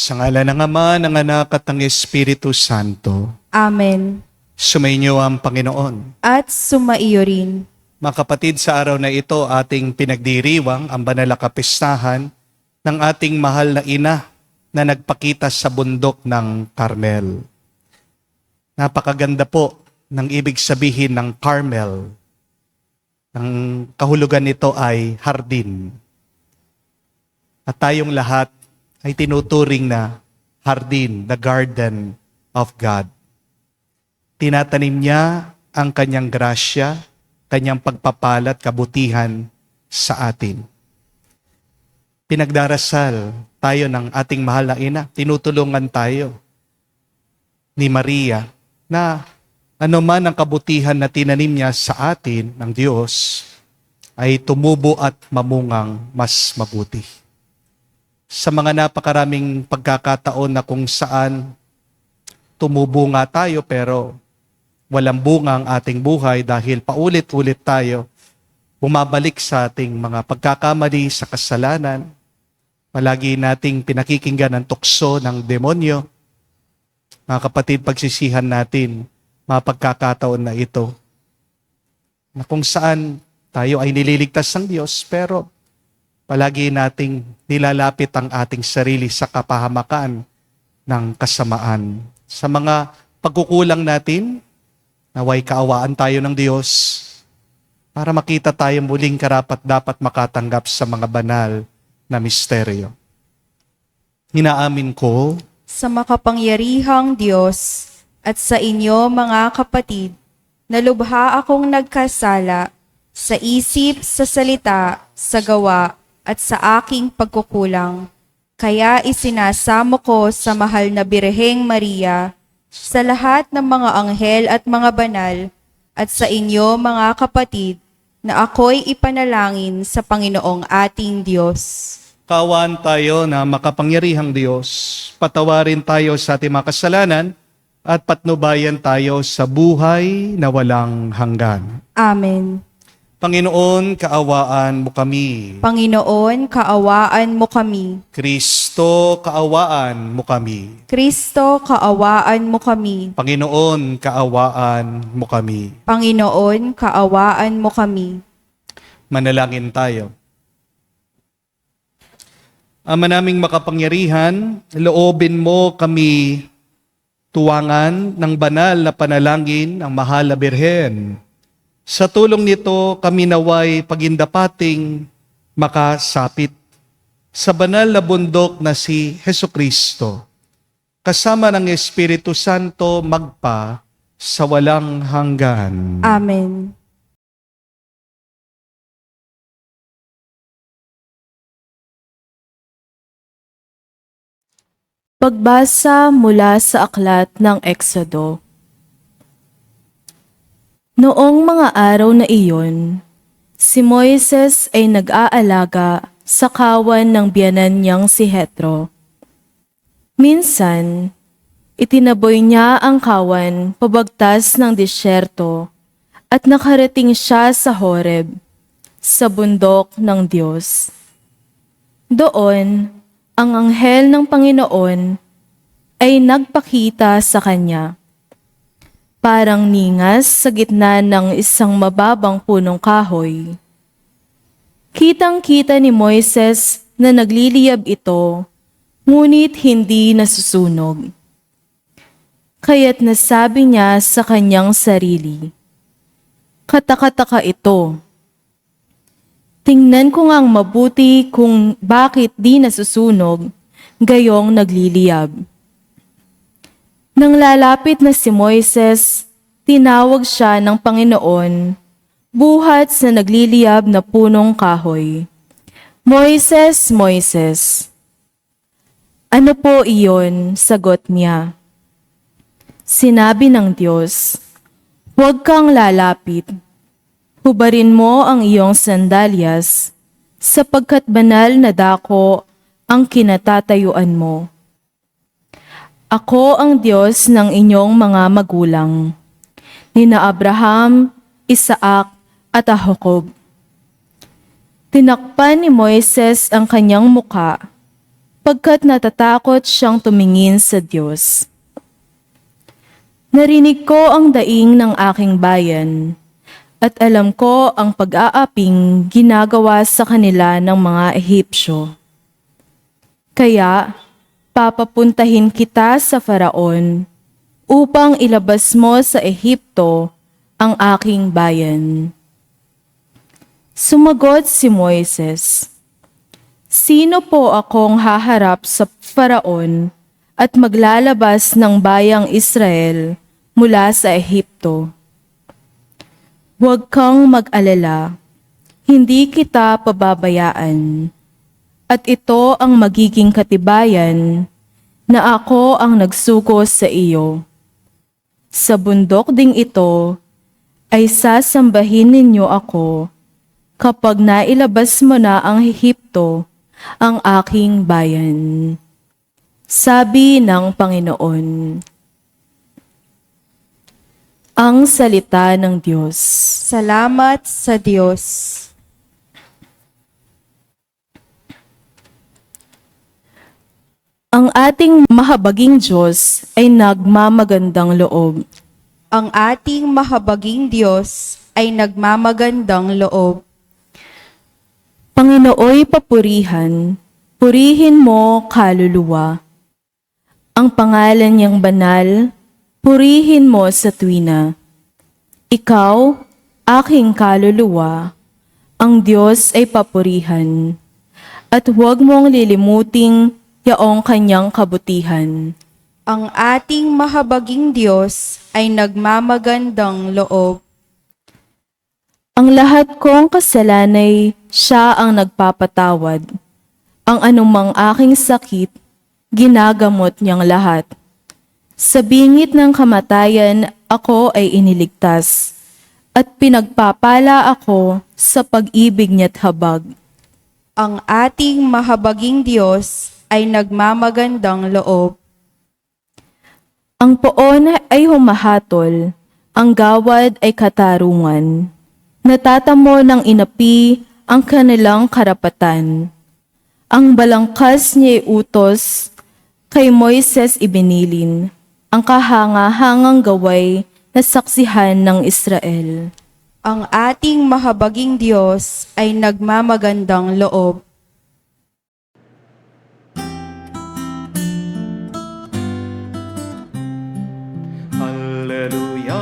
Sa ngalan ng Ama, ng Anak at ng Espiritu Santo. Amen. Sumainyo ang Panginoon. At sumaiyo rin. Mga kapatid, sa araw na ito ating pinagdiriwang ang banal na kapistahan ng ating mahal na ina na nagpakita sa bundok ng Carmel. Napakaganda po ng ibig sabihin ng Carmel. Ang kahulugan nito ay hardin. At tayong lahat ay tinuturing na hardin, the garden of God. Tinatanim niya ang kanyang grasya, kanyang pagpapalat, kabutihan sa atin. Pinagdarasal tayo ng ating mahal na ina. Tinutulungan tayo ni Maria na anuman ang kabutihan na tinanim niya sa atin ng Diyos ay tumubo at mamungang mas mabuti. Sa mga napakaraming pagkakataon na kung saan tumubo nga tayo pero walang bunga ang ating buhay dahil paulit-ulit tayo bumabalik sa ating mga pagkakamali sa kasalanan. Palagi nating pinakikinggan ang tukso ng demonyo. Mga kapatid, pagsisihan natin mga pagkakataon na ito na kung saan tayo ay nililigtas ng Diyos pero palagi nating nilalapit ang ating sarili sa kapahamakan ng kasamaan. Sa mga pagkukulang natin, naway kaawaan tayo ng Diyos para makita tayo muling karapat-dapat makatanggap sa mga banal na misteryo. Hinaamin ko Sa makapangyarihang Diyos at sa inyo mga kapatid, na lubha akong nagkasala sa isip, sa salita, sa gawa, at sa aking pagkukulang. Kaya isinasamo ko sa mahal na Birheng Maria, sa lahat ng mga anghel at mga banal, at sa inyo mga kapatid, na ako'y ipanalangin sa Panginoong ating Diyos. kaawaan tayo na makapangyarihang Diyos, patawarin tayo sa ating mga kasalanan, at patnubayan tayo sa buhay na walang hanggan. Amen. Panginoon, kaawaan mo kami. Panginoon, kaawaan mo kami. Kristo, kaawaan mo kami. Kristo, kaawaan mo kami. Panginoon, kaawaan mo kami. Panginoon, kaawaan mo kami. Manalangin tayo. Ama naming makapangyarihan, loobin mo kami tuwangan ng banal na panalangin ng mahal na Birhen. Sa tulong nito, kami naway pagindapating makasapit sa banal na bundok na si Hesukristo, kasama ng Espiritu Santo magpa sa walang hanggan. Amen. Pagbasa mula sa aklat ng Eksodo. Noong mga araw na iyon, si Moises ay nag-aalaga sa kawan ng biyanan niyang si Jethro. Minsan, itinaboy niya ang kawan pabagtas ng disyerto at nakarating siya sa Horeb, sa bundok ng Diyos. Doon, ang anghel ng Panginoon ay nagpakita sa kanya. Parang ningas sa gitna ng isang mababang punong kahoy. Kitang-kita ni Moises na nagliliyab ito, ngunit hindi nasusunog. Kaya't nasabi niya sa kanyang sarili, "Katakataka ito. Tingnan ko ngang mabuti kung bakit di nasusunog, gayong nagliliyab." Nang lalapit na si Moises, tinawag siya ng Panginoon, buhat sa nagliliyab na punong kahoy. "Moises, Moises." "Ano po iyon?" sagot niya. Sinabi ng Diyos, "Huwag kang lalapit. Hubarin mo ang iyong sandalyas, sapagkat banal na dako ang kinatatayuan mo. Ako ang Diyos ng inyong mga magulang, nina Abraham, Isaac at Jacob." Tinakpan ni Moises ang kanyang muka, sapagkat natatakot siyang tumingin sa Diyos. Narinig ko ang daing ng aking bayan, at alam ko ang pag-aaping ginagawa sa kanila ng mga Ehipsyo. Kaya, papapuntahin kita sa Faraon upang ilabas mo sa Ehipto ang aking bayan. Sumagot si Moises, "Sino po akong haharap sa Faraon at maglalabas ng bayang Israel mula sa Ehipto? Huwag kang mag-alala, hindi kita pababayaan. At ito ang magiging katibayan na ako ang nagsugo sa iyo. Sa bundok ding ito ay sasambahin ninyo ako kapag nailabas mo na ang Ehipto, ang aking bayan." Sabi ng Panginoon. Ang salita ng Diyos. Salamat sa Diyos. Ang ating mahabaging Diyos ay nagmamagandang loob. Ang ating mahabaging Diyos ay nagmamagandang loob. Panginooy papurihan, purihin mo kaluluwa. Ang pangalan niyang banal, purihin mo sa tuwina. Ikaw, aking kaluluwa, ang Diyos ay papurihan. At huwag mong lilimuting yaong kanyang kabutihan. Ang ating mahabaging Diyos ay nagmamagandang loob. Ang lahat kong kasalanay, siya ang nagpapatawad. Ang anumang aking sakit, ginagamot niyang lahat. Sa bingit ng kamatayan, ako ay iniligtas, at pinagpapala ako sa pag-ibig niya't habag. Ang ating mahabaging Diyos ay nagmamagandang loob. Ang poon ay humahatol, ang gawad ay katarungan. Natatamo ng inapi ang kanilang karapatan. Ang balangkas niya utos, kay Moises ibinilin, ang kahanga-hangang gaway na saksihan ng Israel. Ang ating mahabaging Diyos ay nagmamagandang loob. Alleluia,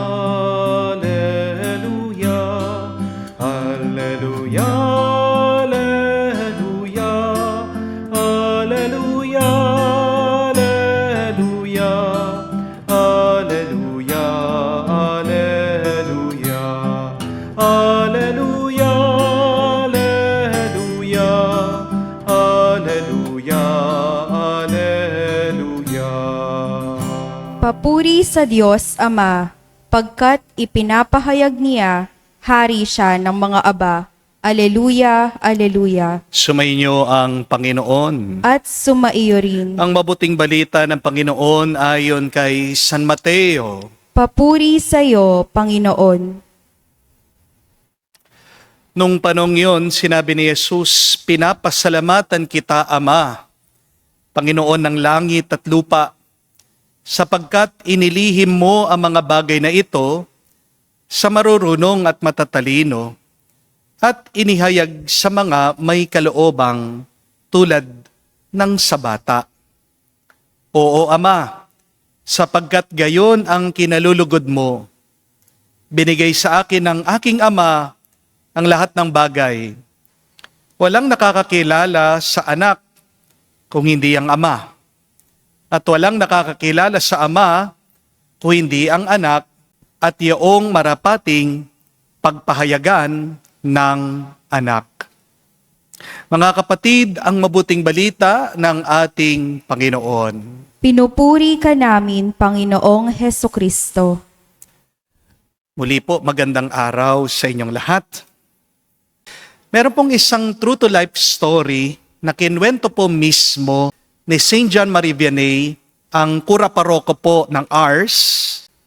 alleluia, alleluia, alleluia, alleluia, alleluia, alleluia, alleluia, alleluia, alleluia, alleluia, alleluia. Papuri sa Diyos Ama, pagkat ipinapahayag niya, hari siya ng mga aba. Aleluya, aleluya. Sumainyo ang Panginoon. At sumaiyo rin. Ang mabuting balita ng Panginoon ayon kay San Mateo. Papuri sa iyo, Panginoon. Nung panong yon, sinabi ni Jesus, "Pinapasalamatan kita, Ama, Panginoon ng langit at lupa, sapagkat inilihim mo ang mga bagay na ito sa marurunong at matatalino, at inihayag sa mga may kaloobang tulad ng sa bata. Oo, Ama, sapagkat gayon ang kinalulugod mo. Binigay sa akin ng aking Ama ang lahat ng bagay. Walang nakakakilala sa anak kung hindi ang Ama, at walang nakakakilala sa Ama kung hindi ang anak at iyong marapating pagpahayagan ng anak." Mga kapatid, ang mabuting balita ng ating Panginoon. Pinupuri ka namin, Panginoong Hesukristo. Muli po, magandang araw sa inyong lahat. Meron pong isang true to life story na kinwento po mismo ni St. John Marie Vianney, ang kura paroko po ng Ars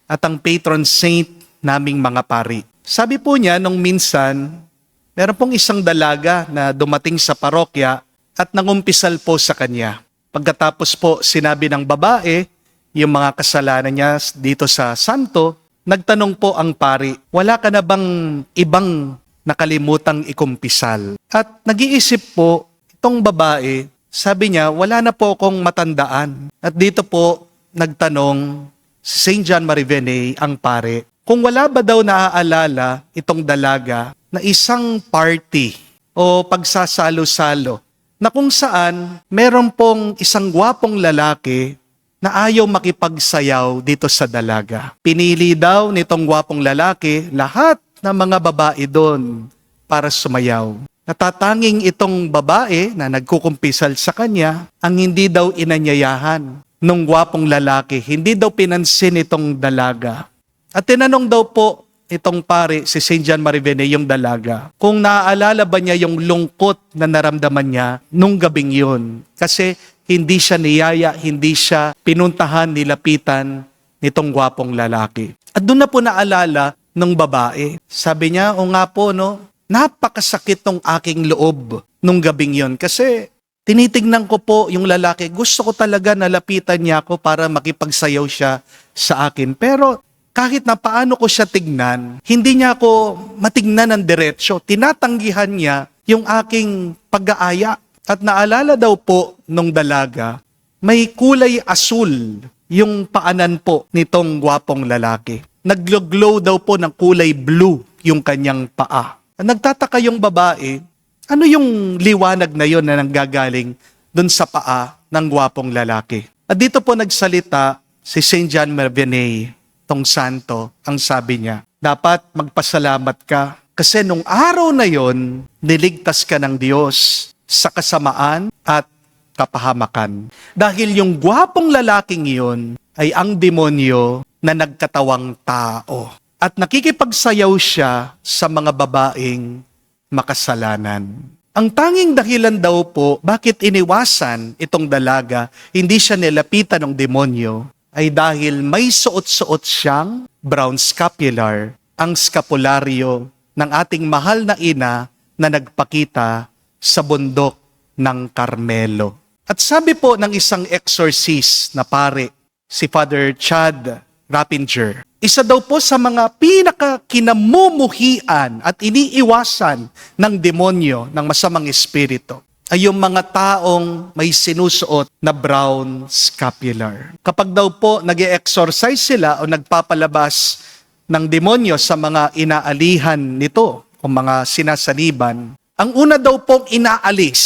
at ang patron saint naming mga pari. Sabi po niya nung minsan, meron pong isang dalaga na dumating sa parokya at nangumpisal po sa kanya. Pagkatapos po sinabi ng babae, yung mga kasalanan niya dito sa santo, nagtanong po ang pari, wala ka na bang ibang nakalimutang ikumpisal? At nag-iisip po itong babae, sabi niya, wala na po akong matandaan. At dito po nagtanong si St. John Marie Vianney, ang pari, kung wala ba daw naaalala itong dalaga na isang party o pagsasalo-salo na kung saan meron pong isang gwapong lalaki na ayaw makipagsayaw dito sa dalaga. Pinili daw nitong gwapong lalaki lahat ng mga babae doon para sumayaw. Natatanging itong babae na nagkukumpisal sa kanya ang hindi daw inanyayahan nung gwapong lalaki. Hindi daw pinansin itong dalaga. At tinanong daw po itong pare, si St. John Marie Vianney, yung dalaga, kung naaalala ba niya yung lungkot na naramdaman niya nung gabing yun. Kasi hindi siya niyaya, hindi siya pinuntahan, nilapitan nitong gwapong lalaki. At doon na po naalala ng babae. Sabi niya, o nga po, no, napakasakit ng aking loob nung gabing yun. Kasi tinitignan ko po yung lalaki, gusto ko talaga nalapitan niya ako para makipagsayaw siya sa akin. Pero kahit na paano ko siya tignan, hindi niya ako matignan ng diretsyo. Tinatanggihan niya yung aking pag-aaya. At naalala daw po nung dalaga, may kulay asul yung paanan po nitong gwapong lalaki. Naglo-glow daw po ng kulay blue yung kanyang paa. Nagtataka yung babae, ano yung liwanag na yon na nanggagaling dun sa paa ng gwapong lalaki? At dito po nagsalita si St. John Marie Vianney, tong santo, ang sabi niya, dapat magpasalamat ka kasi nung araw na yon, niligtas ka ng Diyos sa kasamaan at kapahamakan. Dahil yung gwapong lalaking yon ay ang demonyo na nagkatawang tao. At nakikipagsayaw siya sa mga babaeng makasalanan. Ang tanging dahilan daw po bakit iniwasan itong dalaga, hindi siya nilapitan ng demonyo, ay dahil may suot-suot siyang brown scapular, ang skapularyo ng ating mahal na ina na nagpakita sa bundok ng Carmelo. At sabi po ng isang exorcist na pare, si Father Chad Rappinger, isa daw po sa mga pinakakinamumuhian at iniiwasan ng demonyo ng masamang espiritu ay yung mga taong may sinusuot na brown scapular. Kapag daw po nag-e-exorcise sila o nagpapalabas ng demonyo sa mga inaalihan nito o mga sinasaniban, ang una daw pong inaalis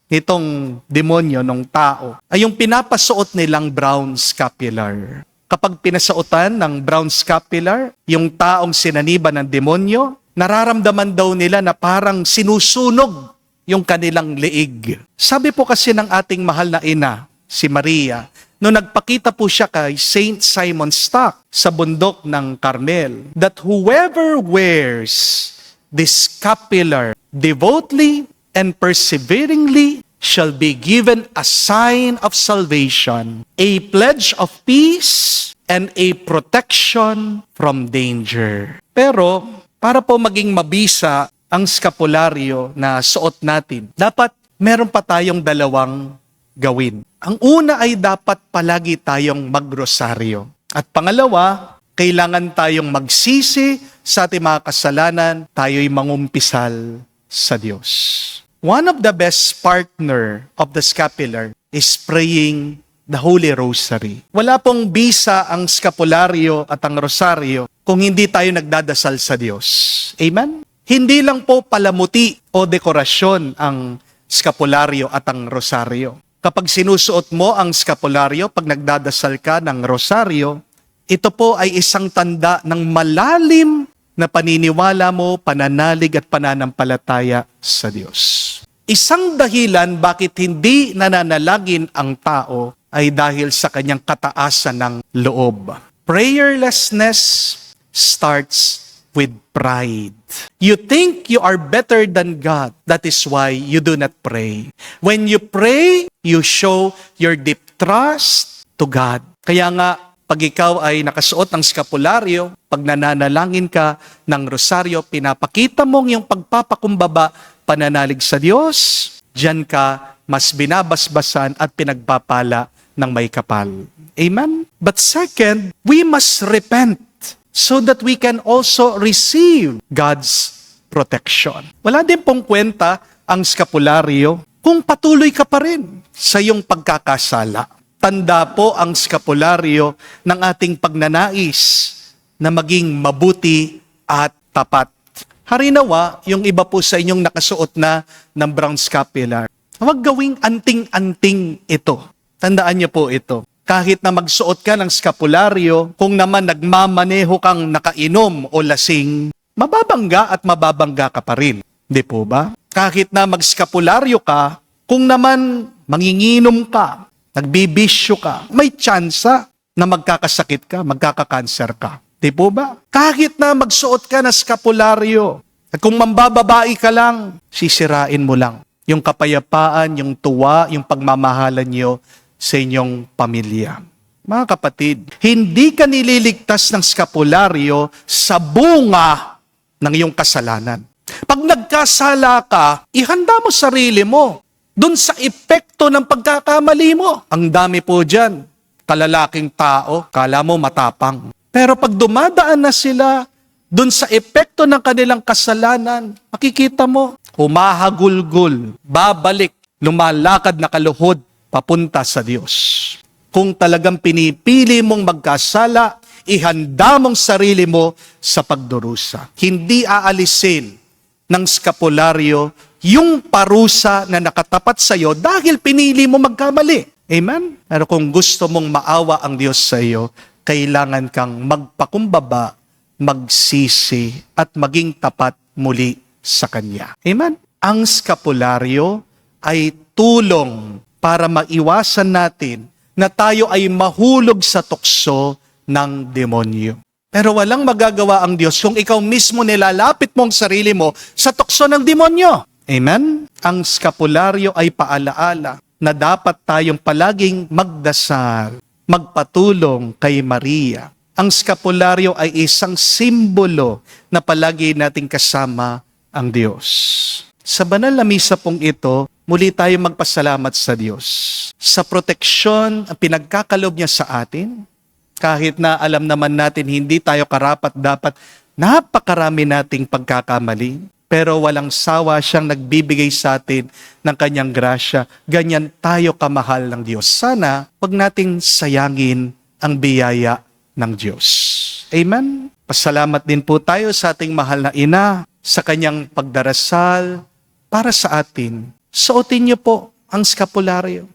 nitong demonyo ng tao ay yung pinapasuot nilang brown scapular. Kapag pinasuotan ng brown scapular, yung taong sinaniban ng demonyo, nararamdaman daw nila na parang sinusunog yung kanilang leeg. Sabi po kasi ng ating mahal na ina, si Maria, no nagpakita po siya kay Saint Simon Stock sa bundok ng Carmel, that whoever wears this scapular devoutly and perseveringly shall be given a sign of salvation, a pledge of peace, and a protection from danger. Pero, para po maging mabisa ang skapularyo na suot natin, dapat meron pa tayong dalawang gawin. Ang una ay dapat palagi tayong magrosaryo. At pangalawa, kailangan tayong magsisi sa ating mga kasalanan, tayo'y mangumpisal sa Diyos. One of the best partner of the scapular is praying the Holy Rosary. Wala pong bisa ang skapularyo at ang rosaryo kung hindi tayo nagdadasal sa Diyos. Amen? Hindi lang po palamuti o dekorasyon ang skapularyo at ang rosaryo. Kapag sinusuot mo ang skapularyo, pag nagdadasal ka ng rosaryo, ito po ay isang tanda ng malalim na paniniwala mo, pananalig at pananampalataya sa Diyos. Isang dahilan bakit hindi nananalangin ang tao ay dahil sa kanyang kataasan ng loob. Prayerlessness starts with pride. You think you are better than God. That is why you do not pray. When you pray, you show your deep trust to God. Kaya nga, pag ikaw ay nakasuot ng skapularyo, pag nananalangin ka ng rosaryo, pinapakita mong yung pagpapakumbaba, pananalig sa Diyos, diyan ka mas binabasbasan at pinagpapala ng may kapal. Amen? But second, we must repent so that we can also receive God's protection. Wala din pong kwenta ang skapularyo kung patuloy ka pa rin sa iyong pagkakasala. Tanda po ang skapularyo ng ating pagnanais na maging mabuti at tapat. Harinawa, yung iba po sa inyong nakasuot na ng brown scapular. Huwag gawing anting-anting ito. Tandaan niyo po ito. Kahit na magsuot ka ng skapularyo, kung naman nagmamaneho kang nakainom o lasing, mababangga at mababangga ka pa rin. Di po ba? Kahit na magskapularyo ka, kung naman manginginom ka, nagbibisyo ka, may tsansa na magkakasakit ka, magkakakanser ka. Di po ba? Kahit na magsuot ka ng skapularyo, at kung mambababae ka lang, sisirain mo lang yung kapayapaan, yung tuwa, yung pagmamahalan niyo sa inyong pamilya. Mga kapatid, hindi ka nililigtas ng skapularyo sa bunga ng iyong kasalanan. Pag nagkasala ka, ihanda mo sarili mo dun sa epekto ng pagkakamali mo. Ang dami po dyan, kalalaking tao, kala mo matapang. Pero pag dumadaan na sila dun sa epekto ng kanilang kasalanan, makikita mo, humahagulgul, babalik, lumalakad na kaluhod, papunta sa Diyos. Kung talagang pinipili mong magkasala, ihanda mong sarili mo sa pagdurusa. Hindi aalisin ng skapularyo yung parusa na nakatapat sa iyo dahil pinili mo magkamali. Amen? Pero kung gusto mong maawa ang Diyos sa iyo, kailangan kang magpakumbaba, magsisi, at maging tapat muli sa Kanya. Amen? Ang skapularyo ay tulong para maiwasan natin na tayo ay mahulog sa tukso ng demonyo. Pero walang magagawa ang Diyos kung ikaw mismo nilalapit mong sarili mo sa tukso ng demonyo. Amen? Ang skapularyo ay paalaala na dapat tayong palaging magdasal, magpatulong kay Maria. Ang skapularyo ay isang simbolo na palagi nating kasama ang Diyos. Sa banal na misa pong ito, muli tayo magpasalamat sa Diyos sa proteksyon ang pinagkakalob niya sa atin. Kahit na alam naman natin hindi tayo karapat-dapat, napakarami nating pagkakamali. Pero walang sawa siyang nagbibigay sa atin ng kanyang grasya. Ganyan tayo kamahal ng Diyos. Sana wag nating sayangin ang biyaya ng Diyos. Amen? Pasalamat din po tayo sa ating mahal na ina sa kanyang pagdarasal para sa atin. Suotin niyo po ang skapularyo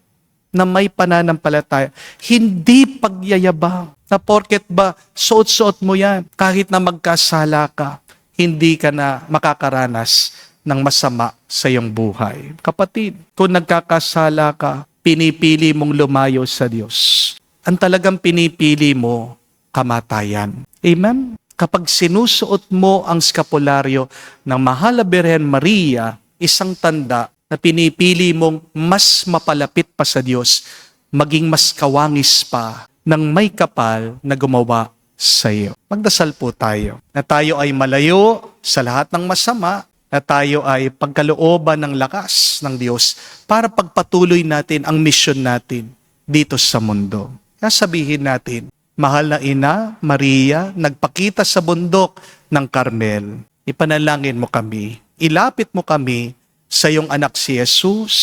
na may pananampalataya. Hindi pagyayabang na porket ba suot-suot mo yan kahit na magkasala ka, hindi ka na makakaranas ng masama sa iyong buhay. Kapatid, kung nagkakasala ka, pinipili mong lumayo sa Diyos. Ang talagang pinipili mo, kamatayan. Amen? Kapag sinusuot mo ang skapularyo ng Mahal na Birhen Maria, isang tanda na pinipili mong mas mapalapit pa sa Diyos, maging mas kawangis pa ng may kapal na gumawa sa iyo. Magdasal po tayo na tayo ay malayo sa lahat ng masama, na tayo ay pagkalooban ng lakas ng Diyos para pagpatuloy natin ang misyon natin dito sa mundo. Kaya sabihin natin, Mahal na Ina, Maria, nagpakita sa bundok ng Carmel. Ipanalangin mo kami, ilapit mo kami sa iyong anak si Jesus,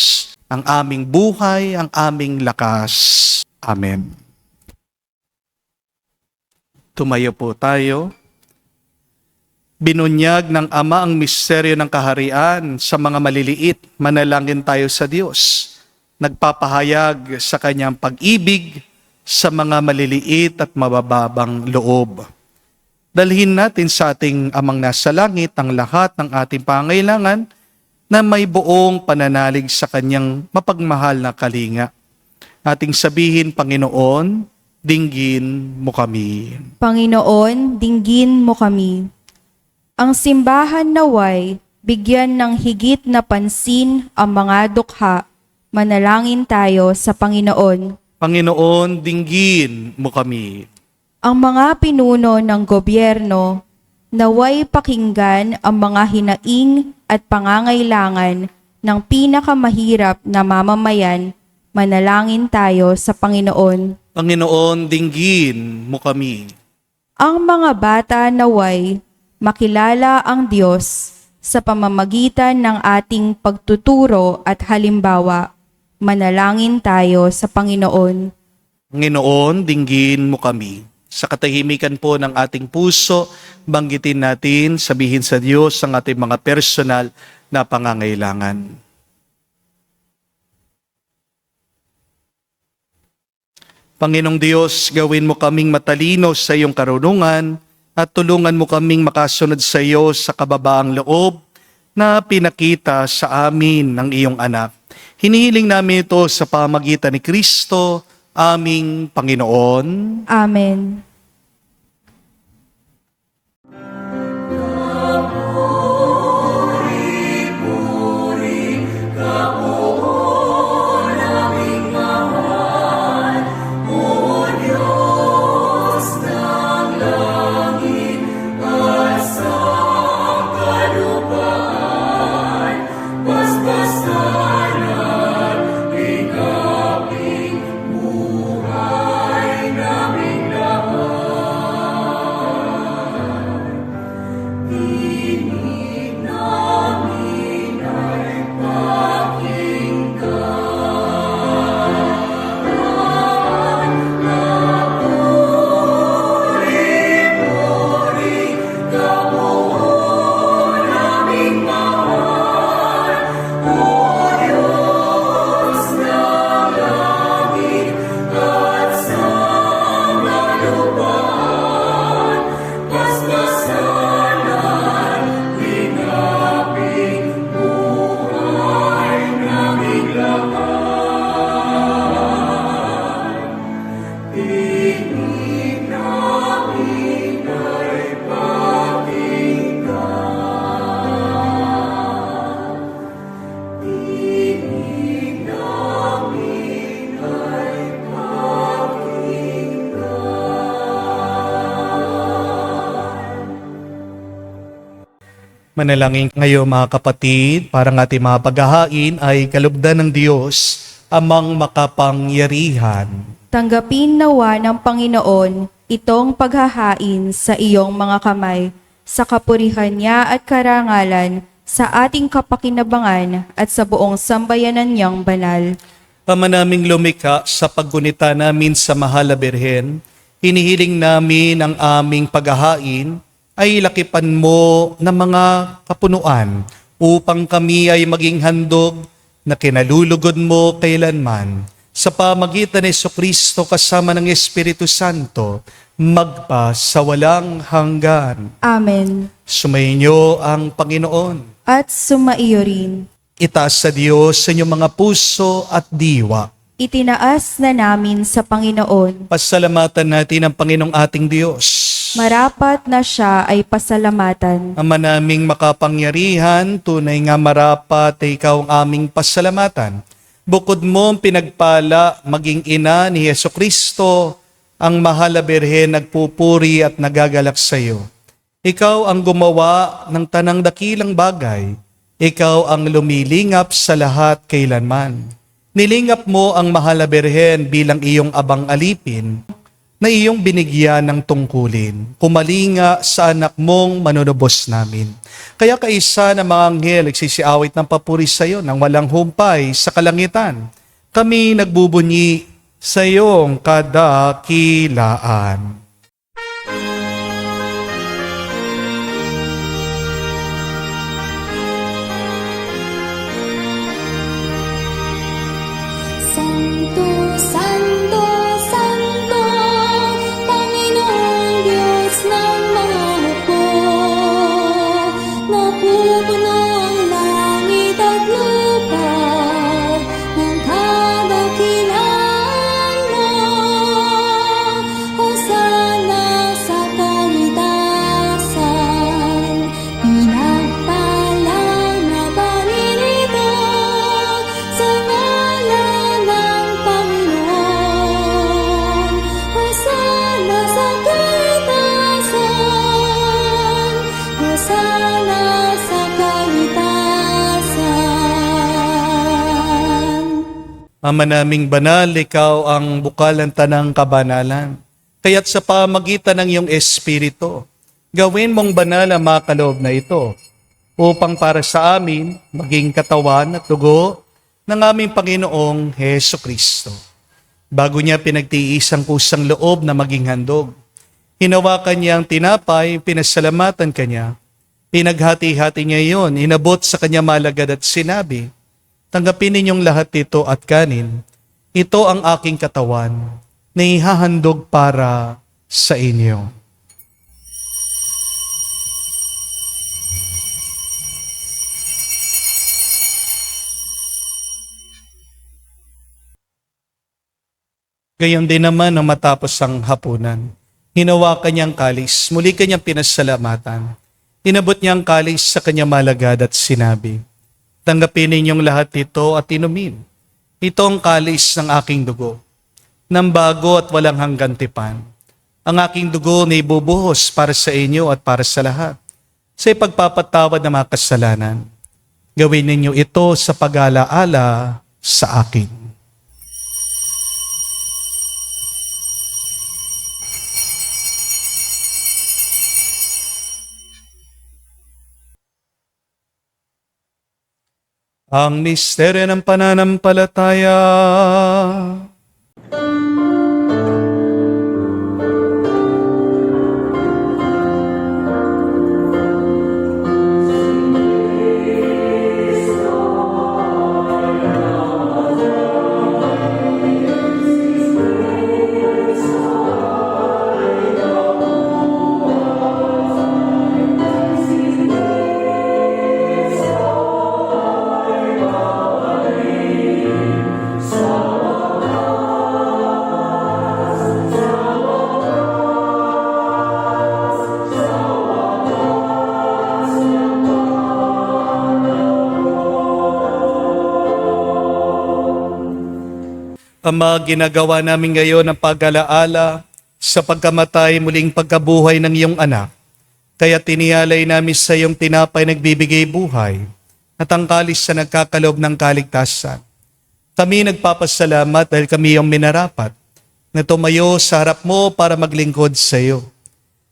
ang aming buhay, ang aming lakas. Amen. Tumayo po tayo. Binunyag ng Ama ang misteryo ng kaharian sa mga maliliit. Manalangin tayo sa Diyos. Nagpapahayag sa kanyang pag-ibig sa mga maliliit at mabababang loob. Dalhin natin sa ating Amang nasa langit ang lahat ng ating pangailangan na may buong pananalig sa kanyang mapagmahal na kalinga. Ating sabihin, Panginoon, dinggin mo kami. Panginoon, dinggin mo kami. Ang simbahan naway, bigyan ng higit na pansin ang mga dukha. Manalangin tayo sa Panginoon. Panginoon, dinggin mo kami. Ang mga pinuno ng gobyerno, naway pakinggan ang mga hinaing at pangangailangan ng pinakamahirap na mamamayan, manalangin tayo sa Panginoon. Panginoon, dinggin mo kami. Ang mga bata naway makilala ang Diyos sa pamamagitan ng ating pagtuturo at halimbawa. Manalangin tayo sa Panginoon. Panginoon, dinggin mo kami. Sa katahimikan po ng ating puso, banggitin natin, sabihin sa Diyos ang ating mga personal na pangangailangan. Panginoong Diyos, gawin mo kaming matalino sa iyong karunungan at tulungan mo kaming makasunod sa iyo sa kababaang loob na pinakita sa amin ng iyong anak. Hinihiling namin ito sa pamagitan ni Kristo, aming Panginoon. Amen. Manalangin ngayon mga kapatid, parang ating mga paghahain ay kalugdan ng Diyos, amang makapangyarihan. Tanggapin nawa ng Panginoon itong paghahain sa iyong mga kamay, sa kapurihan niya at karangalan, sa ating kapakinabangan at sa buong sambayanan niyang banal. Ama naming lumikha, sa paggunita namin sa Mahal na Birhen, hinihiling namin ang aming paghahain ay lakipan mo ng mga kapunuan upang kami ay maging handog na kinalulugod mo kailanman. Sa pamagitan ni Jesucristo kasama ng Espiritu Santo, magpa sa walang hanggan. Amen. Sumainyo ang Panginoon. At sumaiyo rin. Itaas sa Diyos sa inyong mga puso at diwa. Itinaas na namin sa Panginoon. Pasalamatan natin ang Panginoong ating Diyos. Marapat na siya ay pasalamatan. Ama naming makapangyarihan, tunay nga marapat ay ikaw ang aming pasalamatan. Bukod mo ang pinagpala, maging ina ni Jesucristo, ang Mahal na Birhen nagpupuri at nagagalak sa iyo. Ikaw ang gumawa ng tanang dakilang bagay. Ikaw ang lumilingap sa lahat kailanman. Nilingap mo ang Mahal na Birhen bilang iyong abang alipin, na iyong binigyan ng tungkulin, kumalinga sa anak mong manunubos namin. Kaya kaisa ng mga anghel nagsisiawit ng papuri sa iyo nang walang humpay sa kalangitan. Kami nagbubunyi sa iyong kadakilaan. Santo, Santo, Santo, Panginoong Diyos ng mga hukbo. Napupuno ang langit at lupa ng kadakilaan mo. Hosana sa kaitaasan, pinagpalang na paninito sa ngalan ng Panginoon. Ama naming banal, ikaw ang bukal ng tanang kabanalan. Kaya't sa pamagitan ng iyong Espiritu, gawin mong banal ang mga kaloob na ito upang para sa amin maging katawan at dugo ng aming Panginoong Heso Kristo. Bago niya pinagtiis ang kusang loob na maging handog, hinawakan niya ang tinapay, pinasalamatan kanya, pinaghati-hati niya iyon, inabot sa kanya malagad at sinabi, tanggapin ninyong lahat ito at kanin. Ito ang aking katawan na ihahandog para sa inyo. Gayon din naman nang matapos ang hapunan, hinawakan niya ang kalis, muli kanyang pinasalamatan. Inabot niya ang kalis sa kanya malagad at sinabi, tanggapin ninyong lahat ito at inumin. Ito ang kalis ng aking dugo, ng bago at walang hanggang tipan. Ang aking dugo na ibubuhos para sa inyo at para sa lahat, sa ipagpapatawad ng mga kasalanan. Gawin ninyo ito sa pag-alaala sa akin. Ang misteryo ng pananampalataya. Ama, ginagawa namin ngayon ang pag-alaala sa pagkamatay muling pagkabuhay ng iyong anak. Kaya tinialay namin sa iyong tinapay nagbibigay buhay at ang kalis sa nagkakaloob ng kaligtasan. Kami nagpapasalamat dahil kami iyong minarapat na tumayo sa harap mo para maglingkod sa iyo.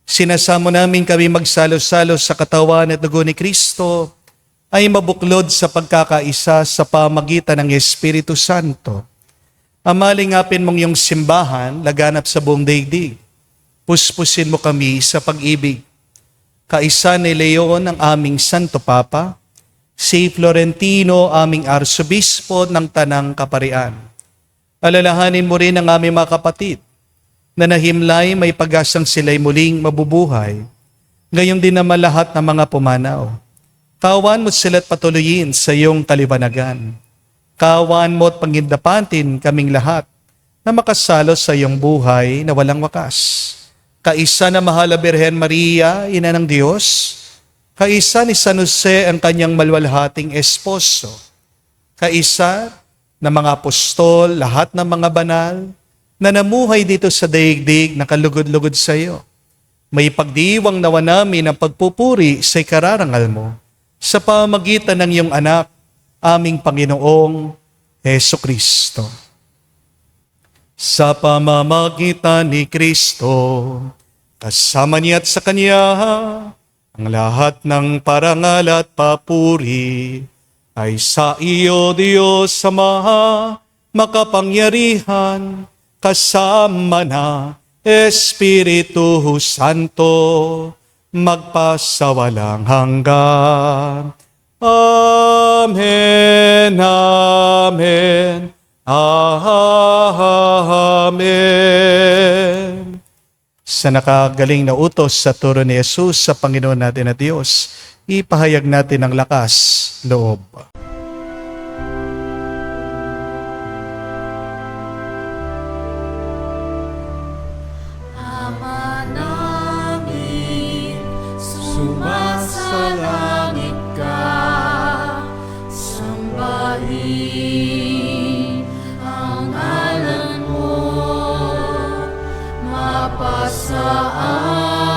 Sinasamo namin kami magsalo-salo sa katawan at dugo ni Kristo ay mabuklod sa pagkakaisa sa pamagitan ng Espiritu Santo. Amalingapin mong iyong simbahan, laganap sa buong daigdig. Puspusin mo kami sa pag-ibig. Kaisa ni Leon ang aming Santo Papa, si Florentino aming Arsobispo ng Tanang Kaparian. Alalahanin mo rin ang aming mga kapatid na nahimlay may pag-asang sila'y muling mabubuhay. Gayon din naman lahat ng mga pumanaw. Kawan mo sila't patuloyin sa iyong kaliwanagan. Kawan mo at pangindapantin kaming lahat na makasalo sa iyong buhay na walang wakas. Kaisa na mahal na Birhen Maria, Ina ng Diyos, kaisa ni San Jose ang kanyang malwalhating esposo, kaisa na mga apostol, lahat ng mga banal na namuhay dito sa daigdig na kalugod-lugod sa iyo. May pagdiwang nawa namin ang pagpupuri sa ikararangal mo sa pamagitan ng iyong anak, aming Panginoong Heso Kristo. Sa pamamagitan ni Kristo, kasama niya at sa Kanya, ang lahat ng parangal at papuri ay sa iyo, Diyos Ama, makapangyarihan, kasama na Espiritu Santo, magpasawalang hanggan. Amen, amen, amen. Sa nakagaling na utos sa turo ni Jesus sa Panginoon natin na Diyos, ipahayag natin ang lakas loob. Ama namin, sumasalangit ka, sambahin ang ngalan mo, mapasa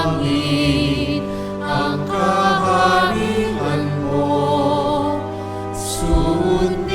amin ang kaharian mo, sundin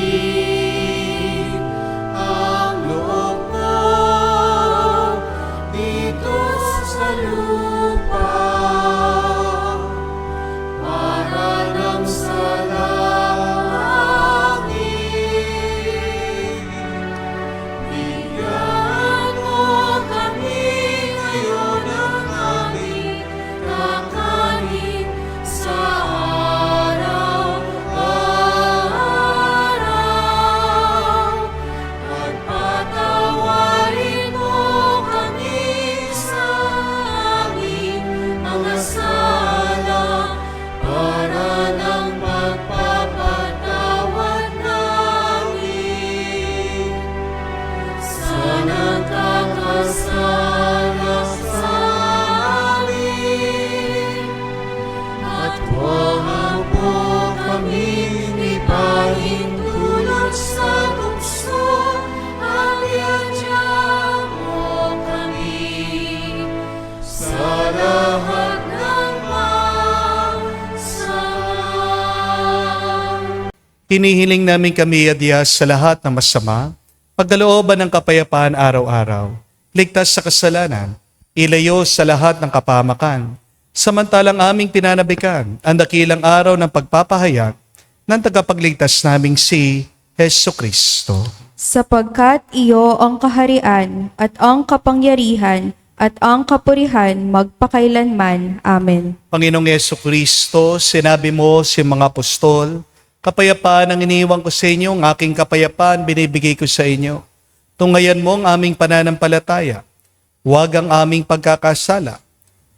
Hinihiling namin kami adyas sa lahat ng masama, pagkalooban ng kapayapaan araw-araw, ligtas sa kasalanan, ilayo sa lahat ng kapamakan, samantalang aming pinanabikan ang dakilang araw ng pagpapahayag ng tagapagligtas naming si Hesu Kristo. Sapagkat iyo ang kaharian at ang kapangyarihan at ang kapurihan magpakailanman. Amen. Panginoong Yesu Kristo, sinabi mo si mga apostol, kapayapaan ang iniwan ko sa inyo, ang aking kapayapaan binibigay ko sa inyo. Tungayan mo ang aming pananampalataya, huwag ang aming pagkakasala.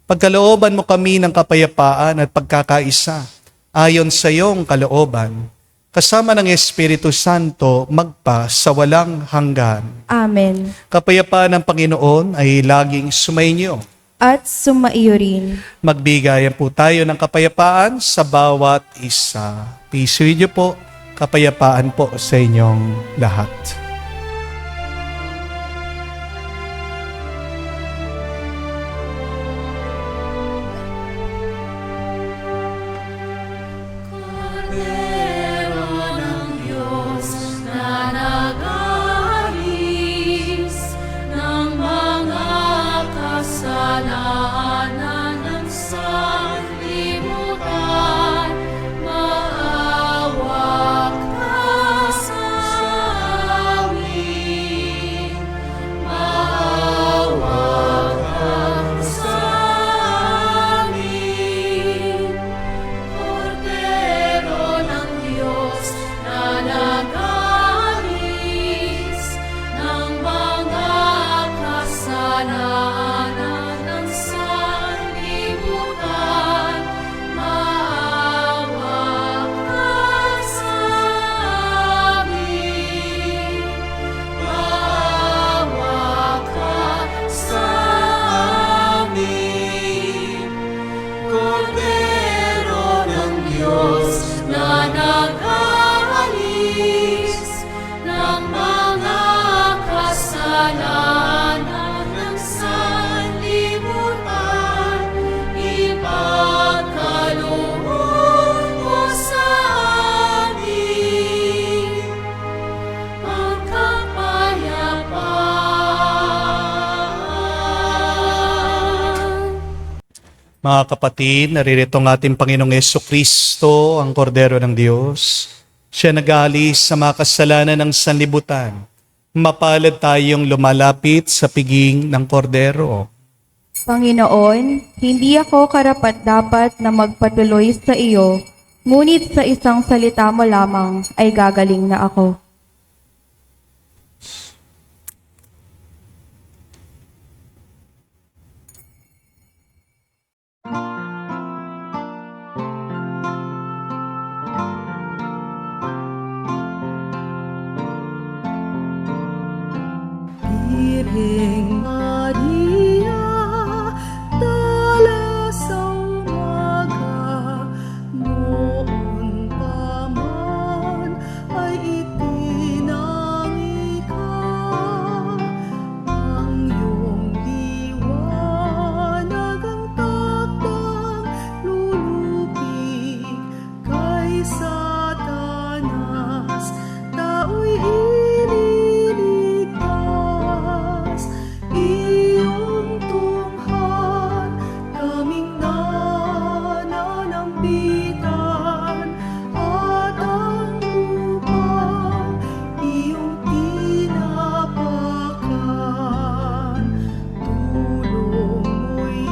Pagkalooban mo kami ng kapayapaan at pagkakaisa, ayon sa iyong kalooban, kasama ng Espiritu Santo magpa sa walang hanggan. Amen. Kapayapaan ng Panginoon ay laging sumainyo. At sumaiyo rin. Magbigayan po tayo ng kapayapaan sa bawat isa. Peace with you po. Kapayapaan po sa inyong lahat. Kordero ng Diyos na nag-aalis ng mga kasalanan ng sanlibutan, maawa ka sa amin. Maawa ka sa amin. Kordero ng Diyos na nag-aalis ng mga kasalanan ng sanlibutan, maawa ka sa amin. Maawa ka sa amin. Kordero ng Diyos na nag-aalis ng mga kasalanan ng sanlibutan, ipagkaloob mo sa amin ang kapayapaan. Mga kapatid, naririto ang ating Panginoong Yesu Kristo, ang Kordero ng Diyos. Siya nag-aalis sa mga kasalanan ng sanlibutan. Mapalad tayong lumalapit sa piging ng Kordero. Panginoon, hindi ako karapat-dapat na magpatuloy sa iyo, ngunit sa isang salita mo lamang ay gagaling na ako. Piring Maria, dala sa umaga, noon pa man ay itinangi ka. Ang iyong liwanag ang takdang lulupig kay Satanas, tao'y ililigtas. Iyong tunghan kaming nananambitan, at ang lupang iyong tinapakan. Tulong mo'y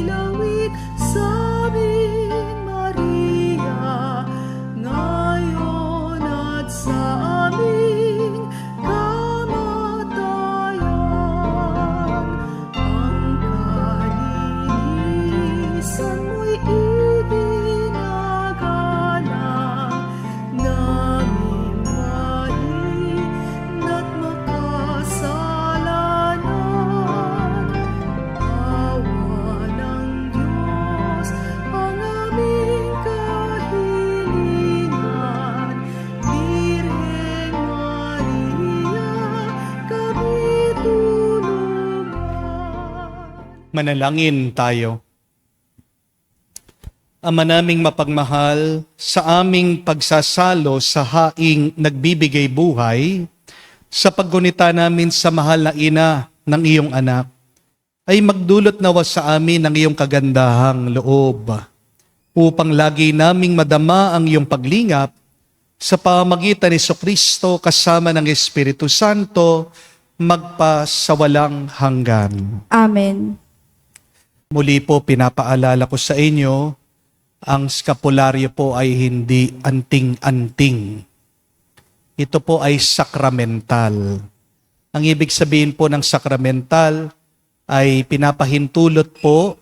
ilawit sa amin, Maria, ngayon at sa aming kamatayan. Ang kalinisan mo'y iginagalang namin mahina't makasalanan. Awa ng Diyos ang aming kahilingan. Birhen Maria, kami tulungan. Manalangin tayo. Ama naming mapagmahal, sa aming pagsasalo sa haing nagbibigay buhay, sa paggunita namin sa mahal na ina ng iyong anak, ay magdulot nawa sa amin ng iyong kagandahang loob, upang lagi naming madama ang iyong paglingap sa pamamagitan ni Jesucristo kasama ng Espiritu Santo, magpasawalang hanggan. Amen. Muli po pinapaalala ko sa inyo, ang skapularyo po ay hindi anting-anting. Ito po ay sakramental. Ang ibig sabihin po ng sakramental ay pinapahintulot po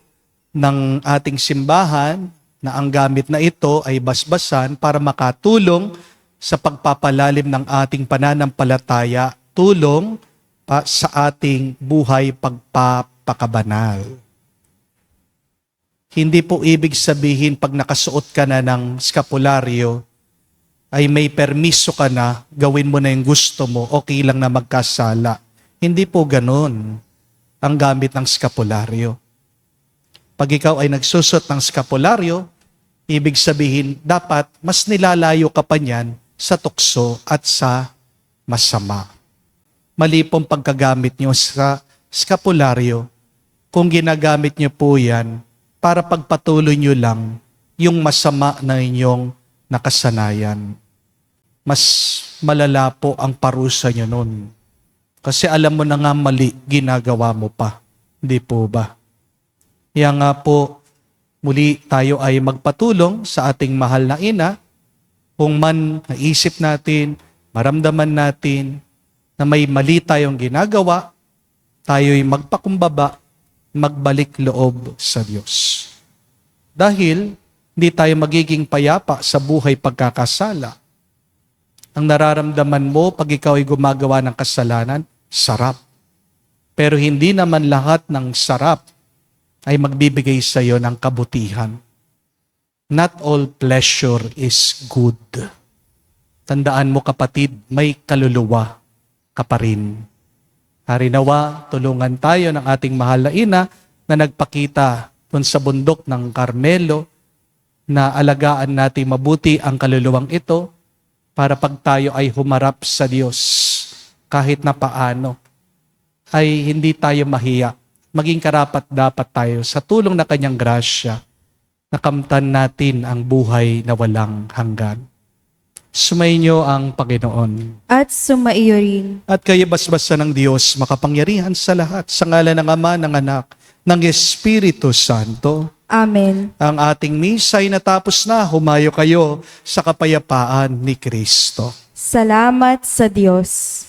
ng ating simbahan na ang gamit na ito ay basbasan para makatulong sa pagpapalalim ng ating pananampalataya, tulong sa ating buhay pagpapakabanal. Hindi po ibig sabihin pag nakasuot ka na ng skapularyo, ay may permiso ka na, gawin mo na yung gusto mo, okay lang na magkasala. Hindi po ganun ang gamit ng skapularyo. Pag ikaw ay nagsusot ng skapularyo, ibig sabihin dapat mas nilalayo ka pa niyan sa tukso at sa masama. Mali pong pagkagamit nyo sa skapularyo kung ginagamit nyo po yan para pagpatuloy nyo lang yung masama na inyong nakasanayan. Mas malala po ang parusa nyo nun. Kasi alam mo na nga mali, ginagawa mo pa. Hindi po ba? Kaya nga po, muli tayo ay magpatulong sa ating mahal na ina, kung man naisip natin, maramdaman natin na may mali tayong ginagawa, tayo'y magpakumbaba, magbalik loob sa Diyos. Dahil hindi tayo magiging payapa sa buhay pagkakasala. Ang nararamdaman mo pag ikaw ay gumagawa ng kasalanan, sarap. Pero hindi naman lahat ng sarap ay magbibigay sa iyo ng kabutihan. Not all pleasure is good. Tandaan mo kapatid, may kaluluwa ka pa rin. Harinawa, tulungan tayo ng ating mahal na ina na nagpakita dun sa bundok ng Carmelo na alagaan natin mabuti ang kaluluwang ito para pag tayo ay humarap sa Diyos kahit na paano ay hindi tayo mahiya. Maging karapat dapat tayo sa tulong na kanyang grasya na kamtan natin ang buhay na walang hanggan. Sumainyo ang Panginoon. At sumaiyo rin. At kayo basbasa ng Diyos, makapangyarihan sa lahat, sa ngalan ng Ama, ng Anak, ng Espiritu Santo. Amen. Ang ating misa ay natapos na, humayo kayo sa kapayapaan ni Kristo. Salamat sa Diyos.